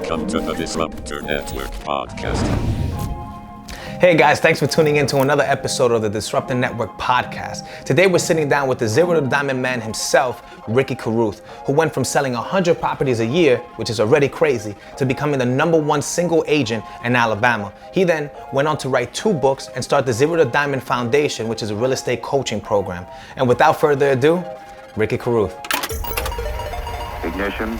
Welcome to the Disruptor Network podcast. Hey guys, thanks for tuning in to another episode of the Disruptor Network podcast. Today we're sitting down with the Zero to Diamond man himself, Ricky Carruth, who went from selling 100 properties a year, which is already crazy, to becoming the #1 single agent in Alabama. He then went on to write 2 books and start the Zero to Diamond Foundation, which is a real estate coaching program. And without further ado, Ricky Carruth. Ignition.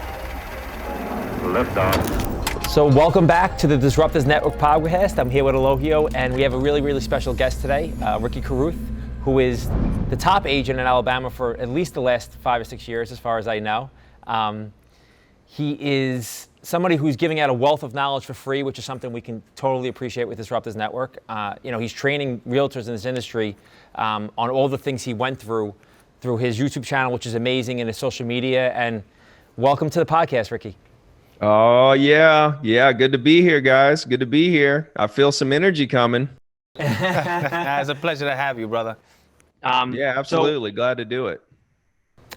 Liftoff. So welcome back to the Disruptors Network podcast. I'm here with Elohio, and we have a really, really special guest today, Ricky Carruth, who is the top agent in Alabama for at least the last 5 or 6 years, as far as I know. He is somebody who's giving out a wealth of knowledge for free, which is something we can totally appreciate with Disruptors Network. He's training realtors in this industry on all the things he went through his YouTube channel, which is amazing, and his social media. And welcome to the podcast, Ricky. Oh, yeah. Good to be here, guys. Good to be here. I feel some energy coming. It's a pleasure to have you, brother. Yeah, absolutely. Glad to do it.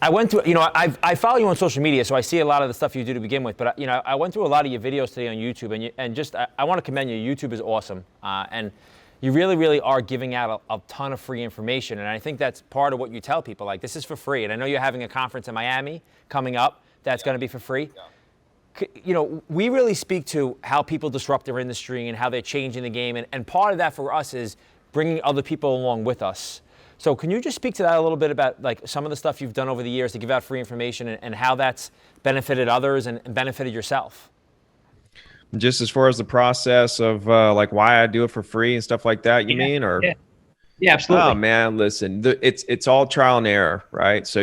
I went through, I follow you on social media, so I see a lot of the stuff you do to begin with. But, I went through a lot of your videos today on YouTube, I want to commend you. YouTube is awesome. And you really, really are giving out a ton of free information. And I think that's part of what you tell people. Like, this is for free. And I know you're having a conference in Miami coming up that's going to be for free. Yeah. We really speak to how people disrupt their industry and how they're changing the game. And part of that for us is bringing other people along with us. So can you just speak to that a little bit about like some of the stuff you've done over the years to give out free information and how that's benefited others and benefited yourself? Just as far as the process of like why I do it for free and stuff like that, you mean? Or yeah, absolutely. Oh man, listen, it's all trial and error, right? So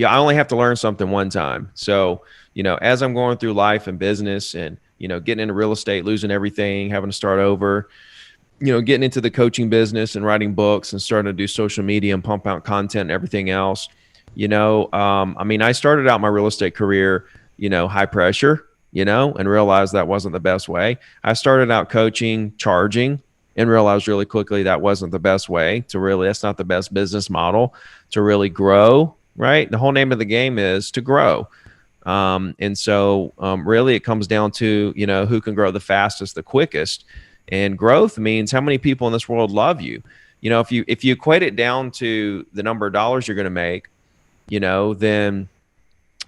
I only have to learn something one time. So, as I'm going through life and business and, getting into real estate, losing everything, having to start over, getting into the coaching business and writing books and starting to do social media and pump out content and everything else, I started out my real estate career, high pressure, and realized that wasn't the best way. I started out coaching, charging, and realized really quickly that wasn't the best way that's not the best business model to really grow. Right. The whole name of the game is to grow. Really it comes down to, who can grow the fastest, the quickest. And growth means how many people in this world love you. If you equate it down to the number of dollars you're going to make, then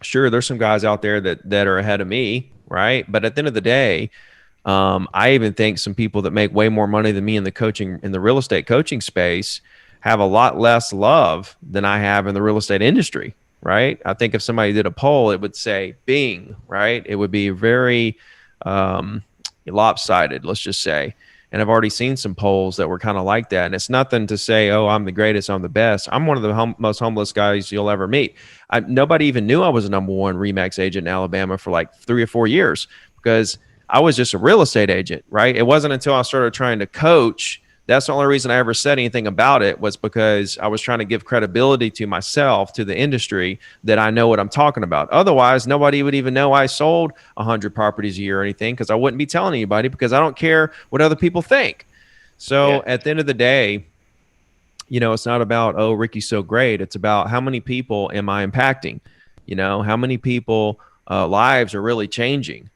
sure, there's some guys out there that are ahead of me. Right. But at the end of the day, I even think some people that make way more money than me in the real estate coaching space have a lot less love than I have in the real estate industry, right? I think if somebody did a poll, it would say bing, right? It would be very lopsided, let's just say. And I've already seen some polls that were kind of like that. And it's nothing to say, oh, I'm the greatest, I'm the best. I'm one of the most humblest guys you'll ever meet. Nobody even knew I was a #1 ReMax agent in Alabama for like 3 or 4 years because I was just a real estate agent, right? It wasn't until I started trying to coach. That's the only reason I ever said anything about it was because I was trying to give credibility to myself, to the industry, that I know what I'm talking about. Otherwise, nobody would even know I sold 100 properties a year or anything because I wouldn't be telling anybody because I don't care what other people think. So At the end of the day, it's not about, oh, Ricky's so great. It's about how many people am I impacting? How many people lives are really changing?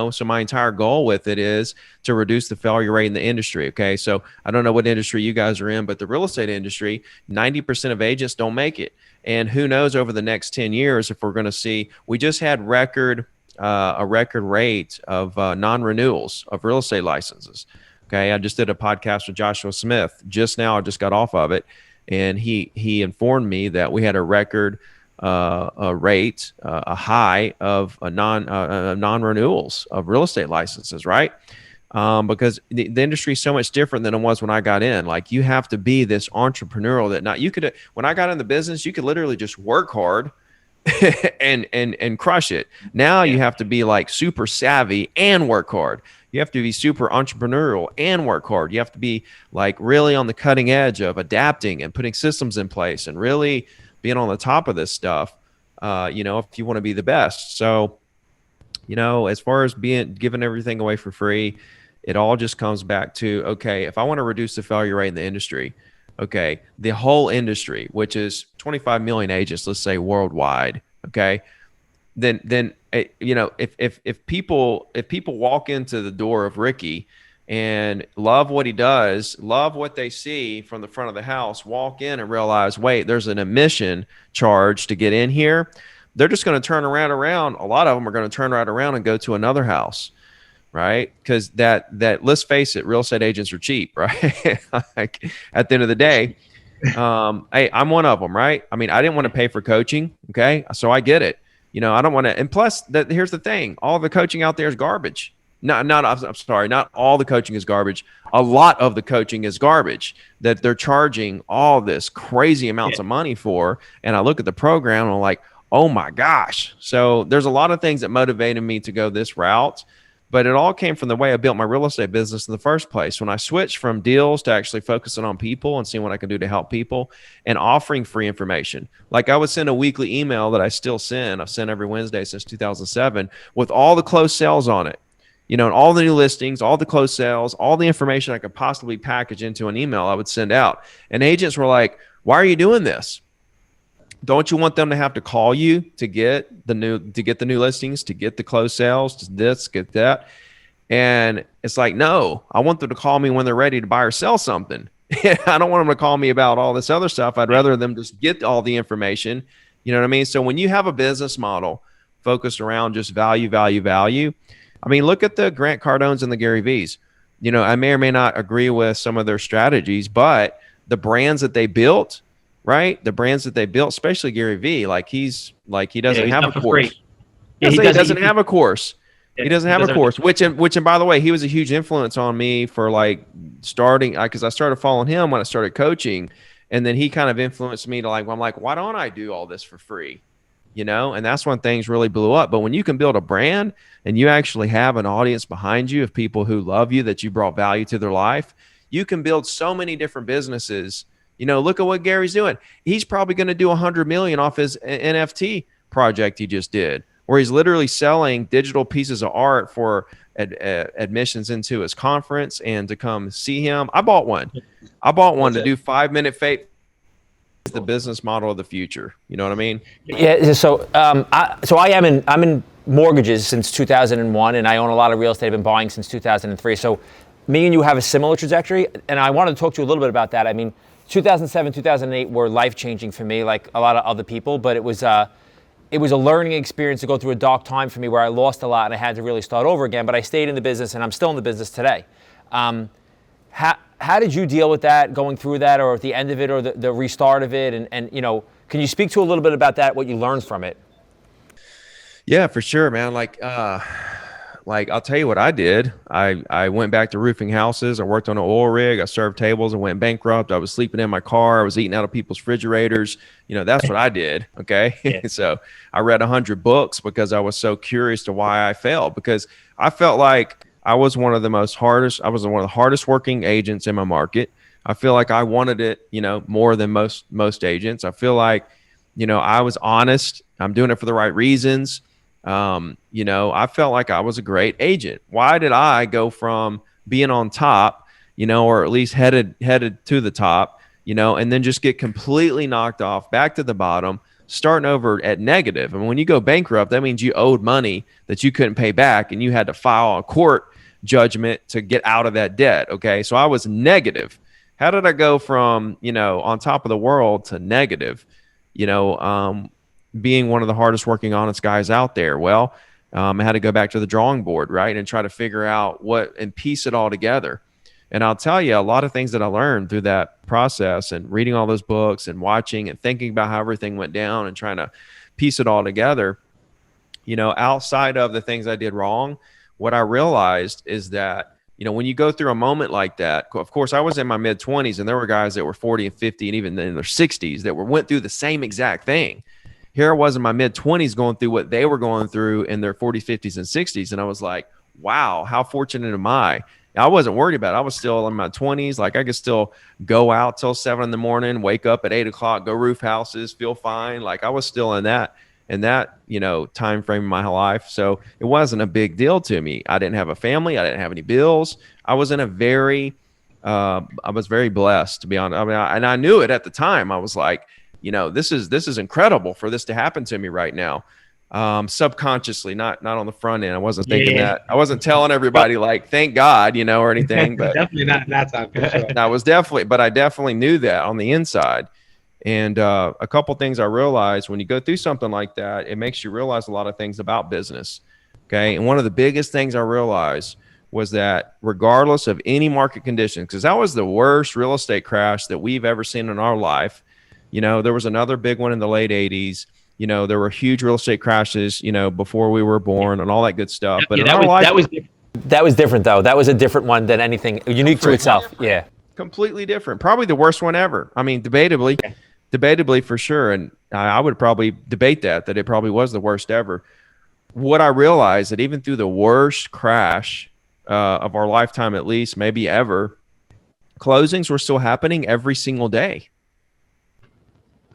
So my entire goal with it is to reduce the failure rate in the industry. Okay. So I don't know what industry you guys are in, but the real estate industry, 90% of agents don't make it. And who knows over the next 10 years, if we're going to see, we just had a record rate of non-renewals of real estate licenses. Okay. I just did a podcast with Joshua Smith just now. I just got off of it. And he informed me that we had a record a high of non-renewals of real estate licenses, right? Because the industry is so much different than it was when I got in. Like you have to be this entrepreneurial when I got in the business, you could literally just work hard and crush it. Now you have to be like super savvy and work hard. You have to be super entrepreneurial and work hard. You have to be like really on the cutting edge of adapting and putting systems in place and really being on the top of this stuff, if you want to be the best. So, as far as giving everything away for free, it all just comes back to, okay, if I want to reduce the failure rate in the industry, okay, the whole industry, which is 25 million agents, let's say worldwide, okay, if people walk into the door of Ricky and love what he does, love what they see from the front of the house, walk in and realize, wait, there's an admission charge to get in here, they're just going to turn around. A lot of them are going to turn right around and go to another house, right? Because that let's face it, real estate agents are cheap, right? Like, at the end of the day, hey, I'm one of them, right? I mean, I didn't want to pay for coaching, okay? So I get it. I don't want to. And plus, here's the thing: all the coaching out there is garbage. I'm sorry, not all the coaching is garbage. A lot of the coaching is garbage that they're charging all this crazy amounts of money for. And I look at the program and I'm like, oh my gosh. So there's a lot of things that motivated me to go this route. But it all came from the way I built my real estate business in the first place. When I switched from deals to actually focusing on people and seeing what I can do to help people and offering free information. Like, I would send a weekly email that I still send. I've sent every Wednesday since 2007 with all the closed sales on it, and all the new listings, all the closed sales, all the information I could possibly package into an email I would send out. And agents were like, why are you doing this? Don't you want them to have to call you to get the new listings, to get the closed sales, to this, get that? And it's like, no, I want them to call me when they're ready to buy or sell something. I don't want them to call me about all this other stuff. I'd rather them just get all the information. You know what I mean? So when you have a business model focused around just value, I mean, look at the Grant Cardones and the Gary V's. I may or may not agree with some of their strategies, but the brands that they built, right? The brands that they built, especially Gary Vee, he doesn't have a course. He doesn't have a course. He doesn't have a course, which, and by the way, he was a huge influence on me for starting, because I started following him when I started coaching. And then he kind of influenced me to I'm like, why don't I do all this for free? And that's when things really blew up. But when you can build a brand and you actually have an audience behind you of people who love you, that you brought value to their life, you can build so many different businesses. Look at what Gary's doing. He's probably going to do 100 million off his NFT project he just did, where he's literally selling digital pieces of art for admissions into his conference and to come see him. I bought one to do 5-minute fake. The business model of the future. You know what I mean? Yeah. So, I'm in mortgages since 2001, and I own a lot of real estate. I've been buying since 2003. So, me and you have a similar trajectory, and I wanted to talk to you a little bit about that. I mean, 2007, 2008 were life-changing for me, like a lot of other people, but it was a learning experience to go through a dark time for me where I lost a lot and I had to really start over again, but I stayed in the business and I'm still in the business today. How did you deal with that, going through that, or at the end of it, or the restart of it? And can you speak to a little bit about that, what you learned from it? Yeah, for sure, man. I'll tell you what I did. I went back to roofing houses. I worked on an oil rig. I served tables and went bankrupt. I was sleeping in my car. I was eating out of people's refrigerators. That's what I did. Okay. Yeah. So I read 100 books because I was so curious to why I failed, because I felt like I was one of the hardest working agents in my market. I feel like I wanted it, more than most agents. I feel like, I was honest. I'm doing it for the right reasons. I felt like I was a great agent. Why did I go from being on top, or at least headed to the top, and then just get completely knocked off back to the bottom, starting over at negative? And when you go bankrupt, that means you owed money that you couldn't pay back, and you had to file a court judgment to get out of that debt. Okay. So I was negative. How did I go from, on top of the world to negative, being one of the hardest working, honest guys out there? Well, I had to go back to the drawing board, right, and try to figure out and piece it all together. And I'll tell you, a lot of things that I learned through that process and reading all those books and watching and thinking about how everything went down and trying to piece it all together, outside of the things I did wrong, what I realized is that, when you go through a moment like that, of course, I was in my mid-20s and there were guys that were 40 and 50 and even in their 60s that went through the same exact thing. Here I was in my mid-20s going through what they were going through in their 40s, 50s, and 60s. And I was like, wow, how fortunate am I? I wasn't worried about it. I was still in my 20s. I could still go out till 7 in the morning, wake up at 8 o'clock, go roof houses, feel fine. I was still in that time frame in my life. So it wasn't a big deal to me. I didn't have a family. I didn't have any bills. I was in I was very blessed, to be honest. I mean, and I knew it at the time. I was like, this is incredible for this to happen to me right now. subconsciously, not on the front end. I wasn't thinking that. I wasn't telling everybody like, thank God, or anything, but definitely not in that time for sure. I definitely knew that on the inside. And a couple things I realized when you go through something like that, it makes you realize a lot of things about business. Okay. And one of the biggest things I realized was that regardless of any market conditions, because that was the worst real estate crash that we've ever seen in our life. There was another big one in the late 80s. There were huge real estate crashes, before we were born and all that good stuff. But in our life, that was different though. That was a different one than anything unique to itself. Yeah. Completely different. Probably the worst one ever. I mean, debatably for sure. And I would probably debate that it probably was the worst ever. What I realized that even through the worst crash of our lifetime, at least maybe ever, closings were still happening every single day.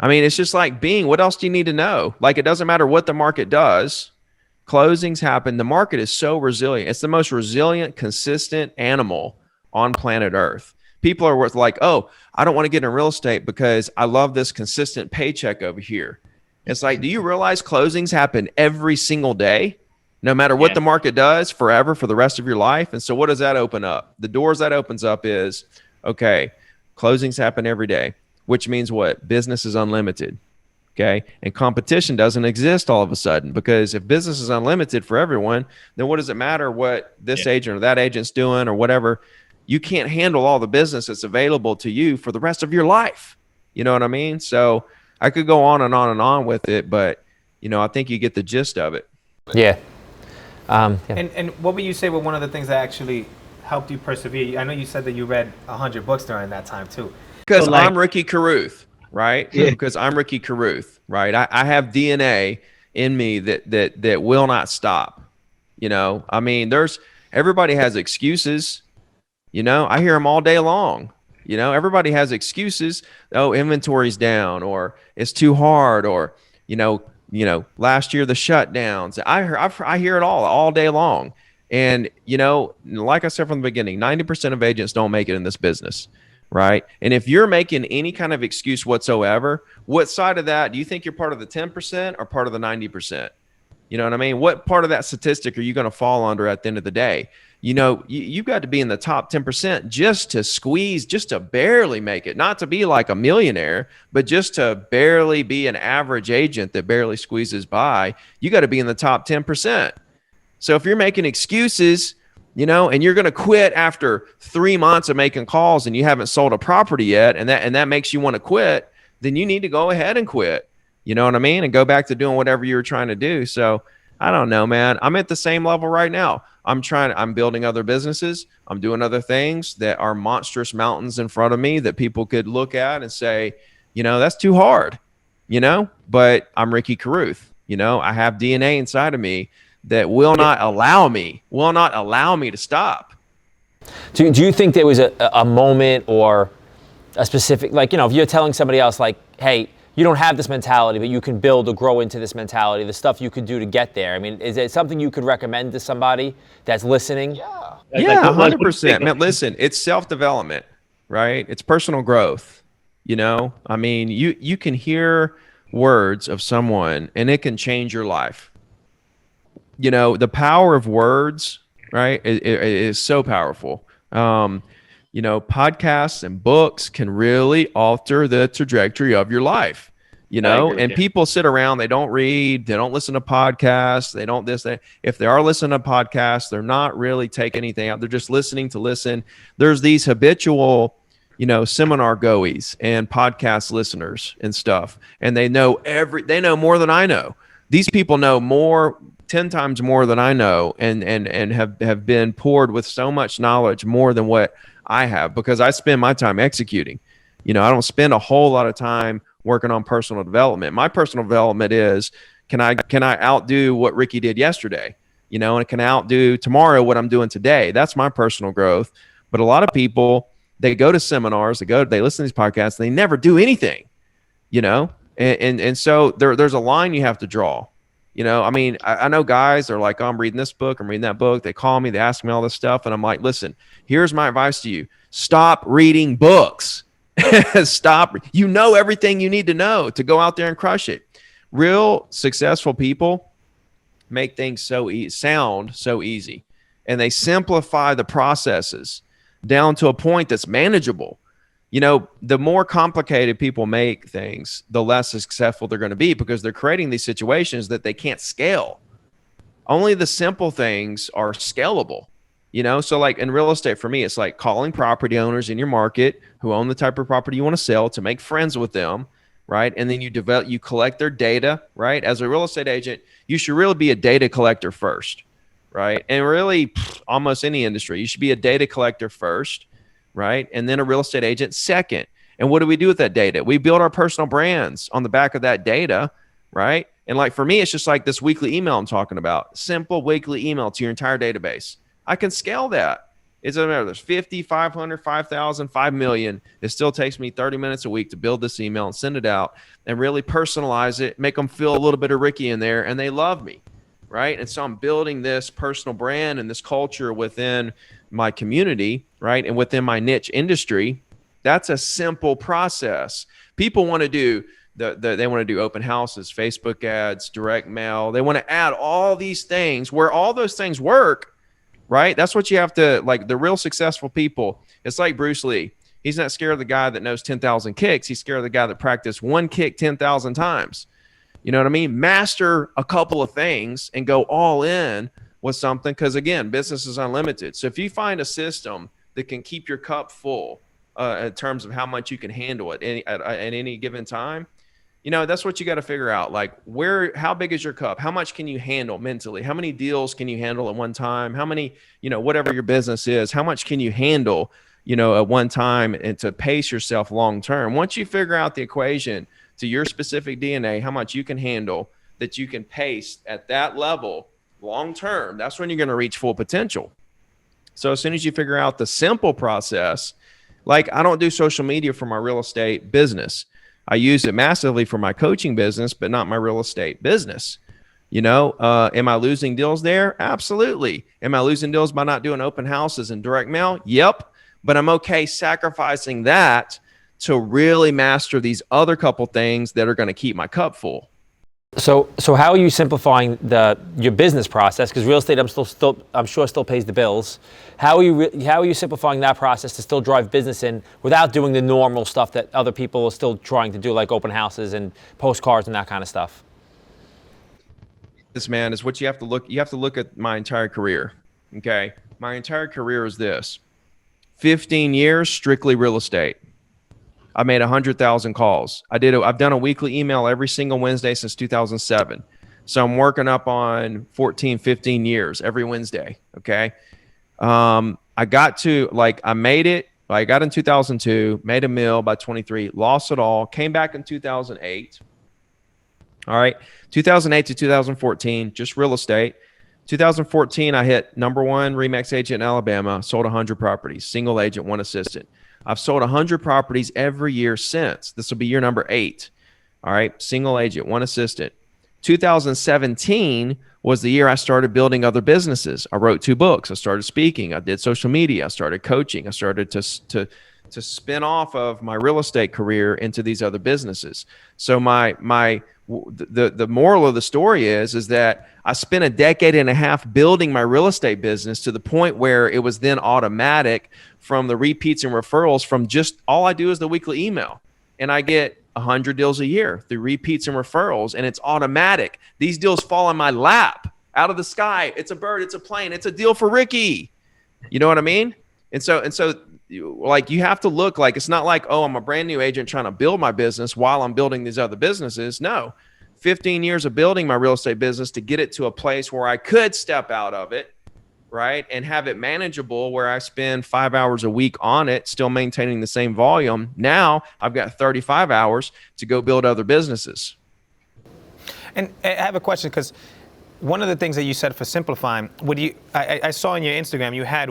I mean, it's just like what else do you need to know? Like, it doesn't matter what the market does. Closings happen. The market is so resilient. It's the most resilient, consistent animal on planet Earth. People are like, oh, I don't want to get in real estate because I love this consistent paycheck over here. It's like, do you realize closings happen every single day, no matter what the market does, forever, for the rest of your life? And so what does that open up? The doors that opens up is, okay, closings happen every day, which means what? Business is unlimited. Okay. And competition doesn't exist all of a sudden, because if business is unlimited for everyone, then what does it matter what this agent or that agent's doing or whatever? You can't handle all the business that's available to you for the rest of your life. You know what I mean? So I could go on and on and on with it, but I think you get the gist of it. Yeah. And what would you say were one of the things that actually helped you persevere? I know you said that you read 100 books during that time too. Because I'm Ricky Carruth, right? Yeah. Because I'm Ricky Carruth, right? I have DNA in me that will not stop. I mean, everybody has excuses. I hear them all day long. Everybody has excuses. Oh, inventory's down, or it's too hard, or last year the shutdowns. I hear it all day long. And like I said from the beginning, 90% of agents don't make it in this business, right? And if you're making any kind of excuse whatsoever, what side of that do you think you're part of the 10% or part of the 90%? You know what I mean? What part of that statistic are you going to fall under at the end of the day? You've got to be in the top 10% just to barely make it, not to be like a millionaire, but just to barely be an average agent that barely squeezes by. You got to be in the top 10%. So if you're making excuses, and you're going to quit after 3 months of making calls and you haven't sold a property yet, and that makes you want to quit, then you need to go ahead and quit. You know what I mean? And go back to doing whatever you were trying to do. So I don't know, man. I'm at the same level right now. I'm building other businesses. I'm doing other things that are monstrous mountains in front of me that people could look at and say, that's too hard, but I'm Ricky Carruth. I have DNA inside of me that will not allow me to stop. Do you think there was a moment or a specific, if you're telling somebody else like, hey, you don't have this mentality, but you can build or grow into this mentality, the stuff you could do to get there. I mean, is it something you could recommend to somebody that's listening? Yeah, 100%. Man, listen, it's self-development, right? It's personal growth. I mean, you can hear words of someone and it can change your life. The power of words, right, is so powerful. Podcasts and books can really alter the trajectory of your life, and people sit around, they don't read, they don't listen to podcasts, they don't this, that. If they are listening to podcasts, they're not really taking anything out. They're just listening to listen. There's these habitual, seminar goees and podcast listeners and stuff. And they know more than I know. These people know 10 times more than I know, and have been poured with so much knowledge, more than what I have, because I spend my time executing. I don't spend a whole lot of time working on personal development. My personal development is, can I outdo what Ricky did yesterday? And can I outdo tomorrow what I'm doing today? That's my personal growth. But a lot of people, they go to seminars, they listen to these podcasts, they never do anything, and so there's a line you have to draw. I mean, I know guys are like, oh, I'm reading this book, I'm reading that book. They call me, they ask me all this stuff. And I'm like, listen, here's my advice to you. Stop reading books. Stop. Everything you need to know to go out there and crush it. Real successful people, make things sound so easy, and they simplify the processes down to a point that's manageable. You know, the more complicated people make things, the less successful they're going to be, because they're creating these situations that they can't scale. Only the simple things are scalable. You know, so like in real estate, for me, it's like calling property owners in your market who own the type of property you want to sell, to make friends with them, right? And then you collect their data, right? As a real estate agent, you should really be a data collector first, right? And really, almost any industry, you should be a data collector first, right? And then a real estate agent second. And what do we do with that data? We build our personal brands on the back of that data, right? And like for me, it's just like this weekly email I'm talking about. Simple weekly email to your entire database. I can scale that. It doesn't matter. There's 50, 500, 5,000, 5 million. It still takes me 30 minutes a week to build this email and send it out and really personalize it, make them feel a little bit of Ricky in there, and they love me, right? And so I'm building this personal brand and this culture within my community, right? And within my niche industry. That's a simple process. People want to do they want to do open houses, Facebook ads, direct mail. They want to add all these things where all those things work. Right? That's what you have to, like, the real successful people. It's like Bruce Lee. He's not scared of the guy that knows 10,000 kicks. He's scared of the guy that practiced one kick 10,000 times. You know what I mean? Master a couple of things and go all in with something. Because again, business is unlimited. So if you find a system that can keep your cup full in terms of how much you can handle at any given time, you know, that's what you got to figure out. Like, how big is your cup? How much can you handle mentally? How many deals can you handle at one time? How many, you know, whatever your business is, how much can you handle, you know, at one time, and to pace yourself long term? Once you figure out the equation to your specific DNA, how much you can handle, that you can pace at that level long term, that's when you're going to reach full potential. So as soon as you figure out the simple process, like, I don't do social media for my real estate business. I use it massively for my coaching business, but not my real estate business. You know, am I losing deals there? Absolutely. Am I losing deals by not doing open houses and direct mail? Yep. But I'm okay sacrificing that to really master these other couple things that are going to keep my cup full. So how are you simplifying your business process? Because real estate, I'm sure still pays the bills. How are you simplifying that process to still drive business in without doing the normal stuff that other people are still trying to do, like open houses and postcards and that kind of stuff? This, man, is what you have to look. You have to look at my entire career. Okay, my entire career is this: 15 years strictly real estate. I made 100,000 calls. I've done a weekly email every single Wednesday since 2007. So I'm working up on 14, 15 years every Wednesday. Okay. I got in 2002, made a mill by 23, lost it all, came back in 2008. All right. 2008 to 2014, just real estate. 2014, I hit #1 ReMax agent in Alabama, sold 100 properties, single agent, one assistant. I've sold 100 properties every year since. This will be year number 8. All right. Single agent, one assistant. 2017 was the year I started building other businesses. I wrote 2 books. I started speaking. I did social media. I started coaching. I started to spin off of my real estate career into these other businesses. So the moral of the story is that I spent a decade and a half building my real estate business to the point where it was then automatic from the repeats and referrals from just all I do is the weekly email. And I get 100 deals a year through repeats and referrals, and it's automatic. These deals fall in my lap out of the sky. It's a bird, it's a plane, it's a deal for Ricky. You know what I mean? And so you have to look like, it's not like, oh, I'm a brand new agent trying to build my business while I'm building these other businesses. No, 15 years of building my real estate business to get it to a place where I could step out of it, right, and have it manageable, where I spend 5 hours a week on it, still maintaining the same volume. Now I've got 35 hours to go build other businesses. And I have a question, because one of the things that you said for simplifying, I saw on your Instagram you had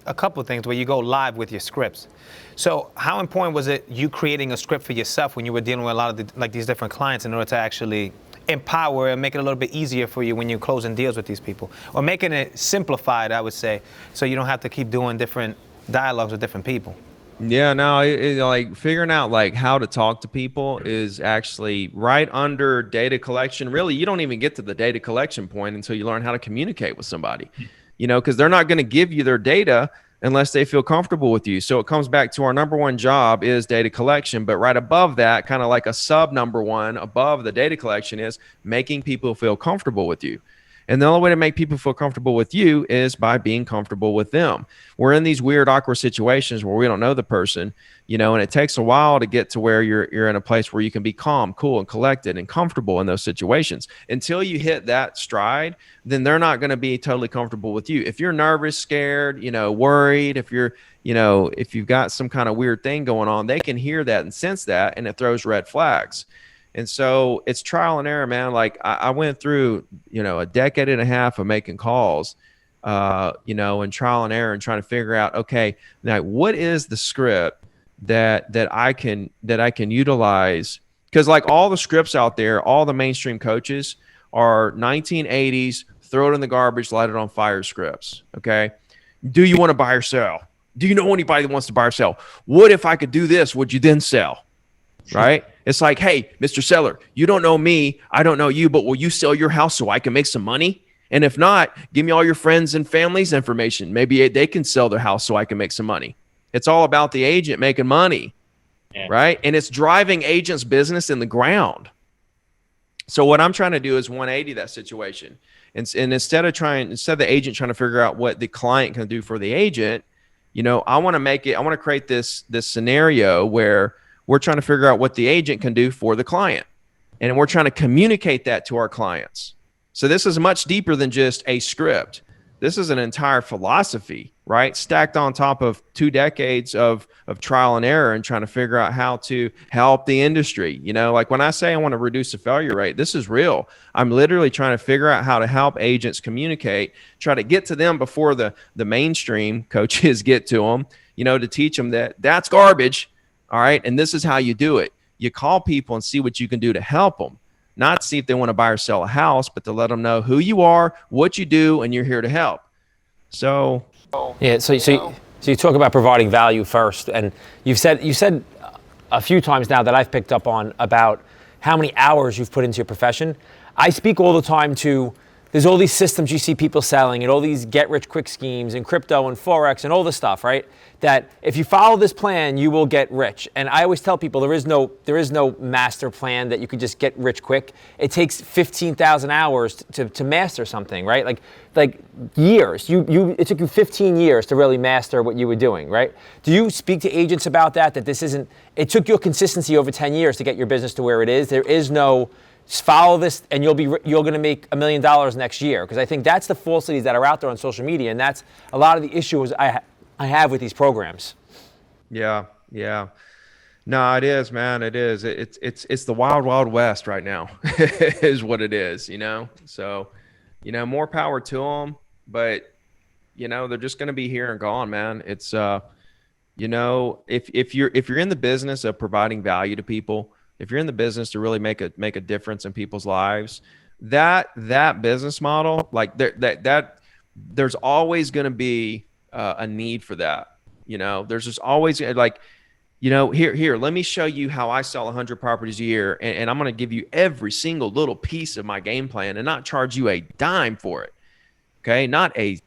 a couple of things where you go live with your scripts. So how important was it you creating a script for yourself when you were dealing with a lot of these different clients, in order to actually empower and make it a little bit easier for you when you're closing deals with these people, or making it simplified, I would say, so you don't have to keep doing different dialogues with different people? Yeah, no, like figuring out like how to talk to people is actually right under data collection. Really, you don't even get to the data collection point until you learn how to communicate with somebody, because they're not going to give you their data unless they feel comfortable with you. So it comes back to our number one job is data collection, but right above that, kind of like a sub number one above the data collection is making people feel comfortable with you. And the only way to make people feel comfortable with you is by being comfortable with them. We're in these weird, awkward situations where we don't know the person, and it takes a while to get to where you're in a place where you can be calm, cool, and collected and comfortable in those situations. Until you hit that stride, then they're not going to be totally comfortable with you. If you're nervous, scared, worried, if you've got some kind of weird thing going on, they can hear that and sense that, and it throws red flags. And so it's trial and error, man. Like I went through, a decade and a half of making calls, and trial and error and trying to figure out, okay, now what is the script that I can utilize? Because like all the scripts out there, all the mainstream coaches are 1980s, throw it in the garbage, light it on fire scripts. Okay. Do you want to buy or sell? Do you know anybody that wants to buy or sell? What if I could do this? Would you then sell? Right? It's like, hey, Mr. Seller, you don't know me. I don't know you, but will you sell your house so I can make some money? And if not, give me all your friends and family's information. Maybe they can sell their house so I can make some money. It's all about the agent making money, right? And it's driving agents' business in the ground. So what I'm trying to do is 180 that situation. And instead of the agent trying to figure out what the client can do for the agent, I want to create this scenario where we're trying to figure out what the agent can do for the client. And we're trying to communicate that to our clients. So this is much deeper than just a script. This is an entire philosophy, right? Stacked on top of 2 decades of trial and error and trying to figure out how to help the industry. Like when I say I want to reduce the failure rate, this is real. I'm literally trying to figure out how to help agents communicate, try to get to them before the mainstream coaches get to them, to teach them that that's garbage. All right. And this is how you do it. You call people and see what you can do to help them, not see if they want to buy or sell a house, but to let them know who you are, what you do, and you're here to help. So, yeah. So you talk about providing value first, and you said a few times now that I've picked up on about how many hours you've put into your profession. I speak all the time to, there's all these systems you see people selling and all these get rich quick schemes and crypto and Forex and all this stuff, right? That if you follow this plan, you will get rich. And I always tell people there is no master plan that you could just get rich quick. It takes 15,000 hours to master something, right? Like years. It took you 15 years to really master what you were doing, right? Do you speak to agents about that it took your consistency over 10 years to get your business to where it is? There is no follow this and you're going to make $1 million next year. Because I think that's the falsities that are out there on social media. And that's a lot of the issues I have with these programs. Yeah. No, it is, man. It is. It's the wild, wild west right now is what it is, So, more power to them, but, they're just going to be here and gone, man. It's, if you're in the business of providing value to people, if you're in the business to really make a difference in people's lives, that business model, like there's always going to be a need for that. There's just always like, here, let me show you how I sell 100 properties a year. And I'm going to give you every single little piece of my game plan and not charge you a dime for it. Okay. Not a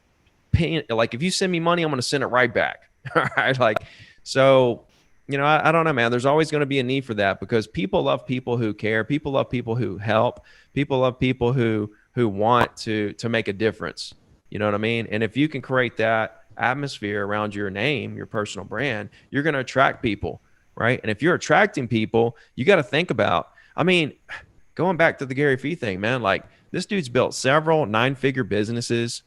penny. Like if you send me money, I'm going to send it right back. All right. Like, so, I don't know, man, there's always going to be a need for that because people love people who care. People love people who help. People love people who want to make a difference. You know what I mean? And if you can create that atmosphere around your name, your personal brand, you're going to attract people, right? And if you're attracting people, you got to think about, going back to the Gary Vee thing, man, like this dude's built several 9-figure businesses.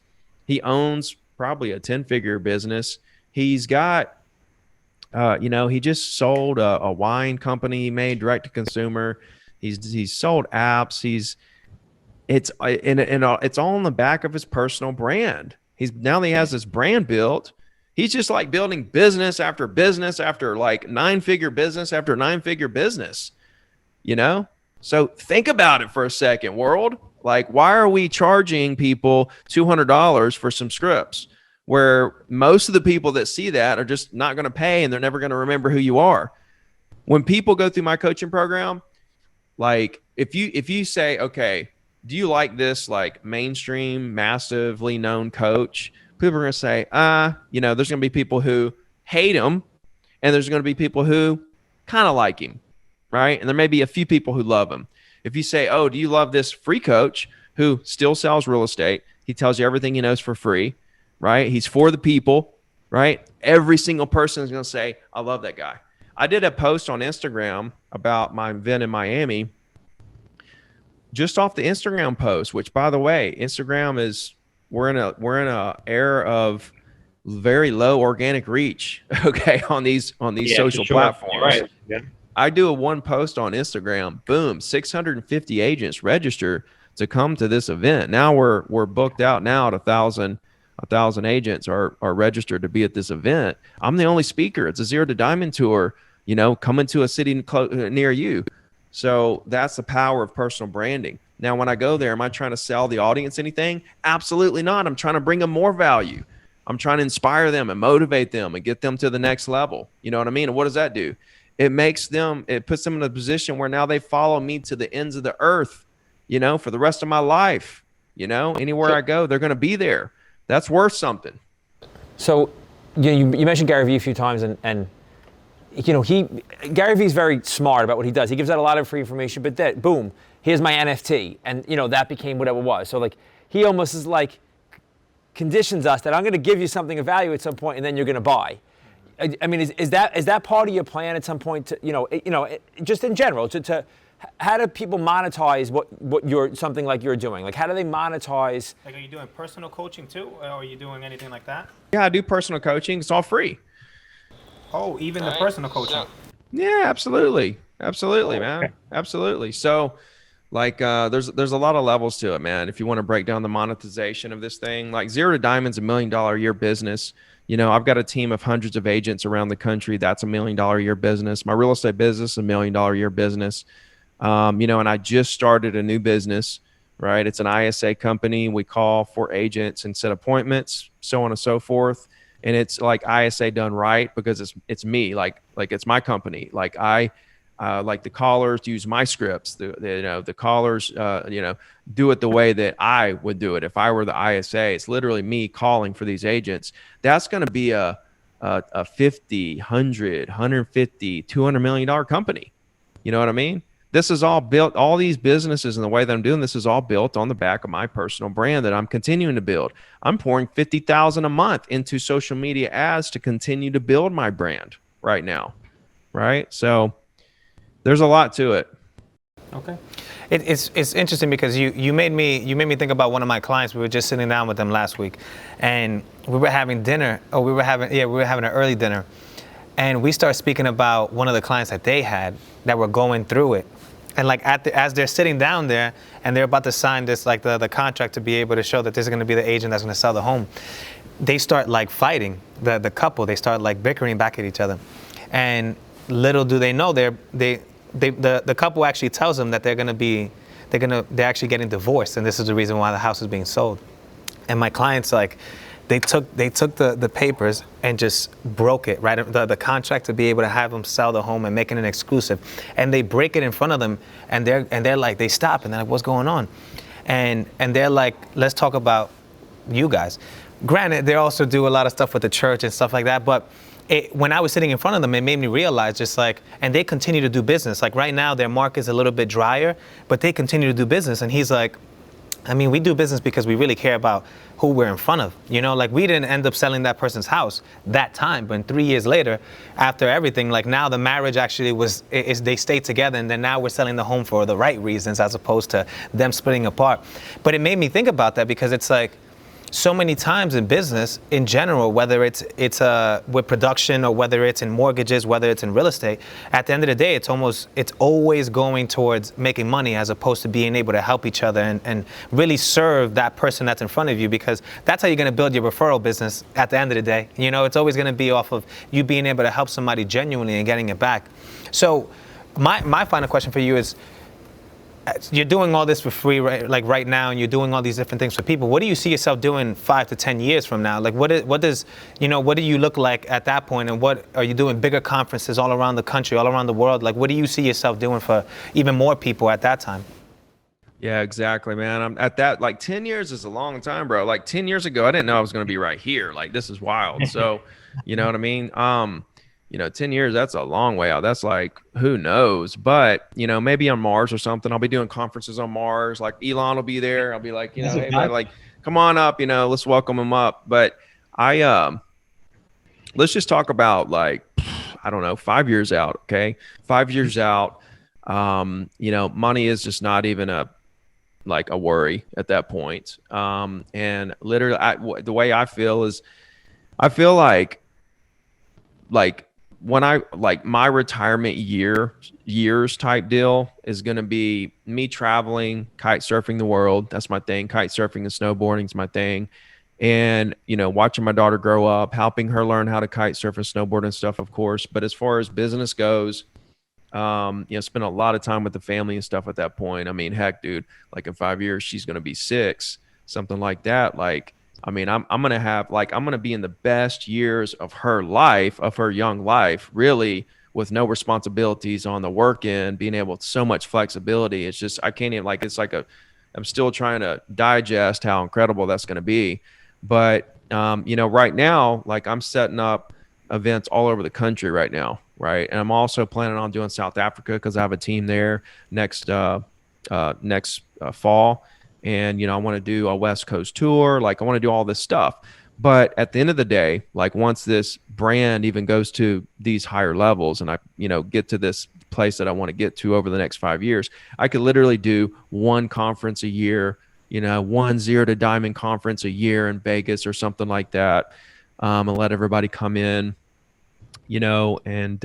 He owns probably a 10-figure business. He's got, he just sold a wine company he made direct to consumer. He's sold apps. It's all on the back of his personal brand. Now that he has this brand built, he's just like building business after business after like 9-figure business after 9-figure business, So think about it for a second, world. Like, why are we charging people $200 for some scripts? where most of the people that see that are just not going to pay and they're never going to remember who you are. When people go through my coaching program, like if you say, okay, do you like this like mainstream, massively known coach? People are going to say, there's going to be people who hate him and there's going to be people who kind of like him, right? And there may be a few people who love him. If you say, oh, do you love this free coach who still sells real estate? He tells you everything he knows for free, right? He's for the people, right? Every single person is going to say, I love that guy. I did a post on Instagram about my event in Miami, just off the Instagram post, which by the way, Instagram is, we're in a era of very low organic reach, okay, on these social platforms. Right. Yeah. I do a one post on Instagram, boom, 650 agents register to come to this event. Now we're booked out now at 1,000 agents are registered to be at this event. I'm the only speaker. It's a Zero to Diamond tour, coming to a city near you. So that's the power of personal branding. Now, when I go there, am I trying to sell the audience anything? Absolutely not. I'm trying to bring them more value. I'm trying to inspire them and motivate them and get them to the next level. You know what I mean? And what does that do? It puts them in a position where now they follow me to the ends of the earth, for the rest of my life. Anywhere I go, they're going to be there. That's worth something. So, you mentioned Gary Vee a few times, and Gary Vee is very smart about what he does. He gives out a lot of free information, but then, boom, here's my NFT, and that became whatever it was. So like he almost is like conditions us that I'm going to give you something of value at some point, and then you're going to buy. I mean, is that part of your plan at some point? To, just in general, to how do people monetize what you're something like you're doing? Like, how do they monetize? Like, are you doing personal coaching too, or are you doing anything like that? Yeah, I do personal coaching. It's all free. Oh, even the personal coaching. Yeah, absolutely, man, absolutely. So, like, there's a lot of levels to it, man. If you want to break down the monetization of this thing, like Zero to Diamond's $1 million a year business. I've got a team of hundreds of agents around the country. That's $1 million a year business. My real estate business, $1 million a year business. And I just started a new business, right? It's an ISA company. We call for agents and set appointments, so on and so forth. And it's like ISA done right because it's me, like it's my company. Like I like the callers use my scripts. The callers do it the way that I would do it if I were the ISA. It's literally me calling for these agents. That's going to be a 50, 100, 150, $200 million company. You know what I mean? This is all built, all these businesses and the way that I'm doing this is all built on the back of my personal brand that I'm continuing to build. I'm pouring $50,000 a month into social media ads to continue to build my brand right now. Right? So there's a lot to it. Okay. It's interesting because you made me think about one of my clients. We were just sitting down with them last week, and we were having dinner. We were having an early dinner, and we started speaking about one of the clients that they had that were going through it, and like as they're sitting down there and they're about to sign this like the contract to be able to show that this is going to be the agent that's going to sell the home, they start like fighting. The couple, they start like bickering back at each other, and little do they know the couple actually tells them that they're actually getting divorced, and this is the reason why the house is being sold. And my clients, like, they took the papers and just broke it, right? The contract to be able to have them sell the home and make it an exclusive. And they break it in front of them, and they're like, they stop, and they're like, what's going on? And they're like, let's talk about you guys. Granted, they also do a lot of stuff with the church and stuff like that, but when I was sitting in front of them, it made me realize just like, and they continue to do business. Like right now, their market's a little bit drier, but they continue to do business. And he's like, I mean, we do business because we really care about who we're in front of. Like we didn't end up selling that person's house that time, but 3 years later, after everything, like now the marriage actually they stayed together, and then now we're selling the home for the right reasons as opposed to them splitting apart. But it made me think about that because it's like, so many times in business in general, whether it's with production or whether it's in mortgages, whether it's in real estate, at the end of the day, it's always going towards making money as opposed to being able to help each other and really serve that person that's in front of you, because that's how you're going to build your referral business at the end of the day. It's always going to be off of you being able to help somebody genuinely and getting it back. So my final question for you is, you're doing all this for free, right? Like right now, and you're doing all these different things for people. What do you see yourself doing 5 to 10 years from now? Like, what do you look like at that point? And what are you doing? Bigger conferences all around the country, all around the world? Like, what do you see yourself doing for even more people at that time? Yeah, exactly, man. I'm at that, like 10 years is a long time, bro. Like 10 years ago, I didn't know I was going to be right here. Like, this is wild. So, you know what I mean? 10 years, that's a long way out. That's like, who knows? But, maybe on Mars or something. I'll be doing conferences on Mars. Like Elon will be there. I'll be like, hey, man, like, come on up, let's welcome him up. But let's just talk about like, I don't know, 5 years out. Okay. 5 years out. Money is just not even a worry at that point. And literally the way I feel is I feel like when my retirement years type deal is going to be me traveling, kite surfing the world. That's my thing. Kite surfing and snowboarding is my thing. And, watching my daughter grow up, helping her learn how to kite surf and snowboard and stuff, of course. But as far as business goes, spend a lot of time with the family and stuff at that point. I mean, heck, dude, like in 5 years, she's going to be 6, something like that. Like, I mean, I'm going to be in the best years of her life, of her young life, really, with no responsibilities on the work end, being able to so much flexibility. It's just, I can't even I'm still trying to digest how incredible that's going to be. But, right now, like I'm setting up events all over the country right now. Right. And I'm also planning on doing South Africa because I have a team there next fall. And, I want to do a West Coast tour. Like I want to do all this stuff. But at the end of the day, like once this brand even goes to these higher levels and I, get to this place that I want to get to over the next 5 years, I could literally do one conference a year, one Zero to Diamond conference a year in Vegas or something like that. And let everybody come in, and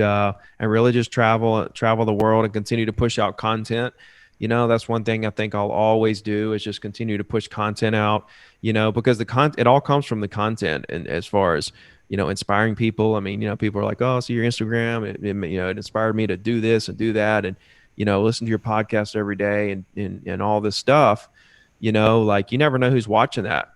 really just travel the world and continue to push out content. That's one thing I think I'll always do is just continue to push content out, because it all comes from the content. And as far as, inspiring people, I mean, people are like, oh, see your Instagram. It inspired me to do this and do that. And, listen to your podcast every day and all this stuff, like you never know who's watching that,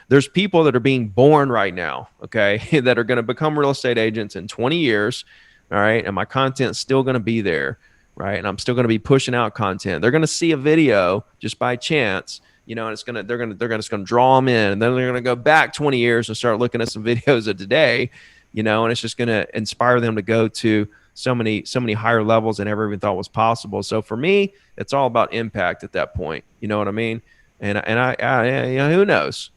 there's people that are being born right now, okay, that are going to become real estate agents in 20 years. All right. And my content's still going to be there. Right. And I'm still going to be pushing out content. They're going to see a video just by chance, and they're just going to draw them in. And then they're going to go back 20 years and start looking at some videos of today, and it's just going to inspire them to go to so many higher levels than ever even thought was possible. So for me, it's all about impact at that point. You know what I mean? And I who knows,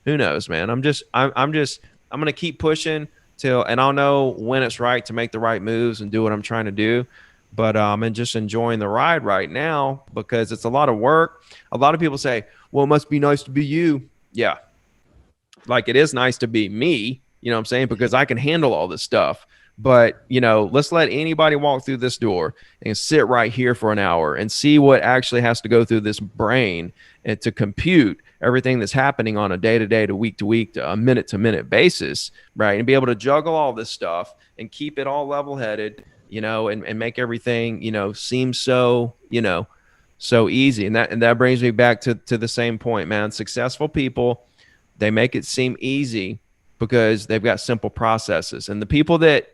man. I'm going to keep pushing and I'll know when it's right to make the right moves and do what I'm trying to do. But I'm just enjoying the ride right now because it's a lot of work. A lot of people say, well, it must be nice to be you. Yeah. Like it is nice to be me, you know what I'm saying? Because I can handle all this stuff. But, let's let anybody walk through this door and sit right here for an hour and see what actually has to go through this brain and to compute everything that's happening on a day-to-day to week to a minute-to-minute basis, right? And be able to juggle all this stuff and keep it all level-headed, and make everything, seem so, so easy. And that brings me back to the same point, man. Successful people, they make it seem easy because they've got simple processes. And the people that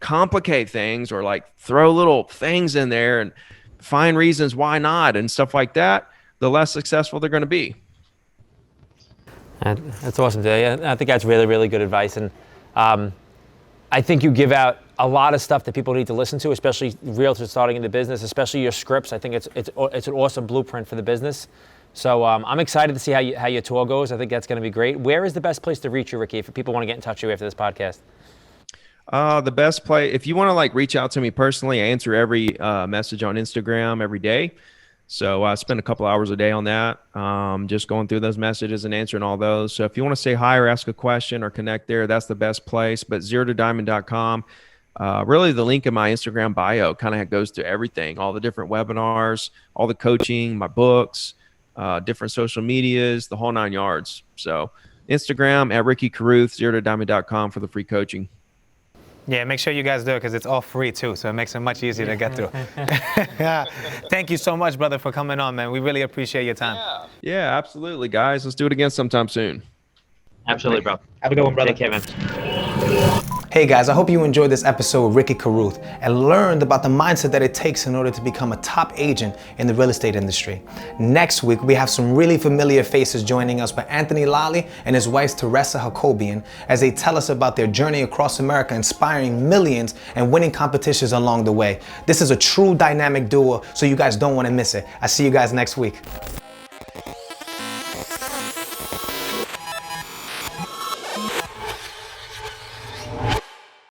complicate things or like throw little things in there and find reasons why not and stuff like that, the less successful they're going to be. That's awesome, Jay. I think that's really, really good advice. And I think you give out a lot of stuff that people need to listen to, especially realtors starting in the business, especially your scripts. I think it's an awesome blueprint for the business. So I'm excited to see how your tour goes. I think that's going to be great. Where is the best place to reach you, Ricky, if people want to get in touch with you after this podcast? The best play, if you want to reach out to me personally, I answer every message on Instagram every day. So I spend a couple hours a day on that, just going through those messages and answering all those. So if you want to say hi or ask a question or connect there, that's the best place. But zerotodiamond.com, really the link in my Instagram bio kind of goes to everything, all the different webinars, all the coaching, my books, different social medias, the whole 9 yards. So Instagram at Ricky Carruth, zerotodiamond.com for the free coaching. Yeah, make sure you guys do it because it's all free too, so it makes it much easier to get through. Thank you so much, brother, for coming on, man. We really appreciate your time. Yeah, absolutely, guys. Let's do it again sometime soon. Absolutely, bro. Have a good one, brother. Take care, man. Hey guys, I hope you enjoyed this episode with Ricky Carruth and learned about the mindset that it takes in order to become a top agent in the real estate industry. Next week, we have some really familiar faces joining us, by Anthony Lally and his wife Teresa Jacobian, as they tell us about their journey across America, inspiring millions and winning competitions along the way. This is a true dynamic duo, so you guys don't want to miss it. I'll see you guys next week.